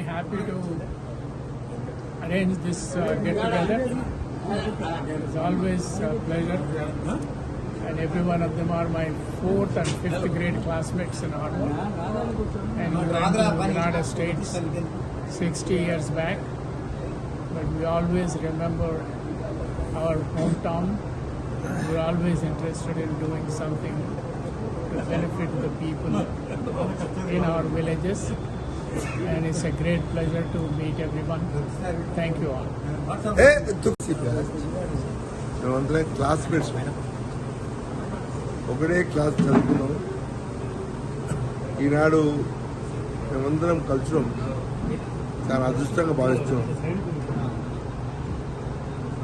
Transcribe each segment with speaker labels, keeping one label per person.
Speaker 1: Happy to arrange this get-together. It's always a pleasure, and every one of them are my 4th and 5th grade classmates in Ottawa, and we went to United States 60 years back, but we always remember our hometown. We're always interested in doing something to benefit the people in our villages, and it's a great pleasure to meet everyone. Thank you all.
Speaker 2: మేమందరం classmates, ఒకటే class చదువుకున్నాం. ఈనాడు మేమందరం కలిసినాం, చాలా అదృష్టంగా భావిస్తున్నాం.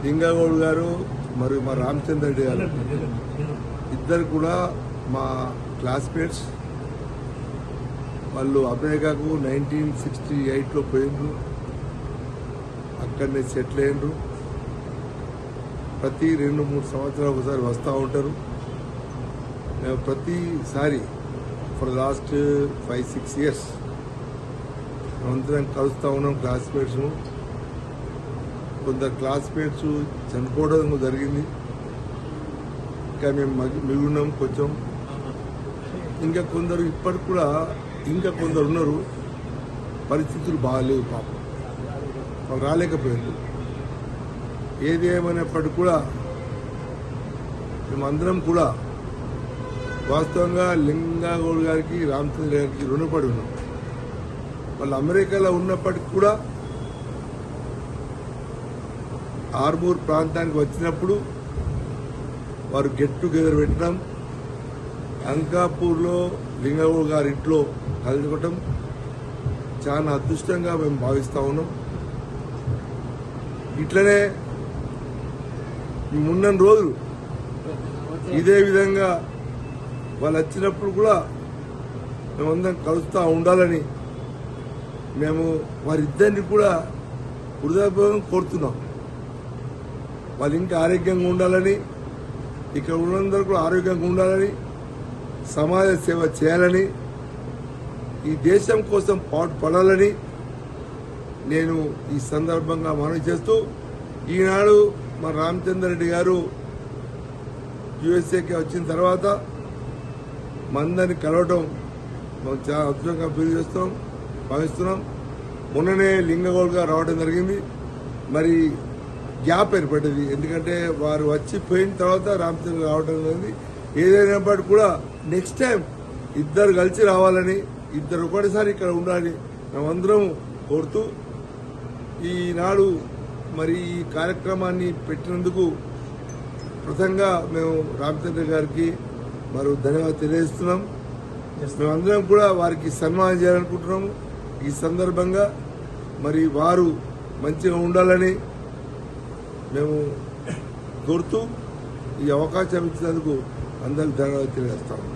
Speaker 2: లింగగౌడ్ గారు మరియు మా రామచంద్ర రెడ్డి గారు ఇద్దరు కూడా మా క్లాస్మేట్స్. వాళ్ళు అమెరికాకు 1968లో పోయిండ్రు, అక్కడనే సెటిల్ అయ్యిండ్రు. ప్రతి 2-3 సంవత్సరాలు ఒకసారి వస్తూ ఉంటారు. మేము ప్రతిసారి ఫర్ లాస్ట్ 5-6 ఇయర్స్ మేమందరం కలుస్తూ ఉన్నాం క్లాస్మేట్స్. కొందరు క్లాస్మేట్స్ చనిపోవడం జరిగింది, ఇంకా మేము మిగులున్నాం కొంచెం. ఇంకా కొందరు ఇప్పటికి కూడా ఇంకా కొందరు ఉన్నారు, పరిస్థితులు బాగాలేవు, పాపం వాళ్ళు రాలేకపోయారు. ఏది ఏమైనప్పటికీ కూడా మేమందరం కూడా వాస్తవంగా లింగగౌడ్ గారికి, రామచంద్ర గారికి రుణపడి ఉన్నాం. వాళ్ళు అమెరికాలో ఉన్నప్పటికీ కూడా ఆర్మూర్ ప్రాంతానికి వచ్చినప్పుడు వారు గెట్ టుగెదర్ పెట్టడం, అంకాపూర్లో లింగగౌడ్ గారి ఇంట్లో కలుసుకోవటం చాలా అదృష్టంగా మేము భావిస్తూ ఉన్నాం. ఇట్లనే ఉన్న రోజులు ఇదే విధంగా వాళ్ళు వచ్చినప్పుడు కూడా మేమందరం కలుస్తూ ఉండాలని మేము వారిద్దరిని కూడా హృదయపూర్వకంగా కోరుతున్నాం. వాళ్ళు ఇంకా ఆరోగ్యంగా ఉండాలని, ఇక్కడ ఉన్నందరూ కూడా ఆరోగ్యంగా ఉండాలని, సమాజ సేవ చేయాలని, ఈ దేశం కోసం పాటుపడాలని నేను ఈ సందర్భంగా మనవి చేస్తూ, ఈనాడు మా రామచంద్ర రెడ్డి గారు యుఎస్ఏకి వచ్చిన తర్వాత మందరిని కలవటం మనం చాలా అద్భుతంగా ఫీల్ చేస్తున్నాం, భావిస్తున్నాం. మొన్ననే లింగగౌడ్ గారు రావడం జరిగింది. మరి గ్యాప్ ఏర్పడ్డది, ఎందుకంటే వారు వచ్చిపోయిన తర్వాత రామచంద్ర రావడం జరిగింది. ఏదైనప్పటికీ కూడా నెక్స్ట్ టైం ఇద్దరు కలిసి రావాలని, ఇద్దరు ఒకటిసారి ఇక్కడ ఉండాలని మేమందరం కోరుతూ, ఈనాడు మరి ఈ కార్యక్రమాన్ని పెట్టినందుకు ప్రథంగా మేము రామచంద్ర గారికి మరో ధన్యవాదాలు తెలియజేస్తున్నాం. మేమందరం కూడా వారికి సన్మానం చేయాలనుకుంటున్నాము. ఈ సందర్భంగా మరి వారు మంచిగా ఉండాలని మేము కోరుతూ ఈ అవకాశం ఇచ్చినందుకు అందరికి ధన్యవాదాలు తెలియజేస్తాము.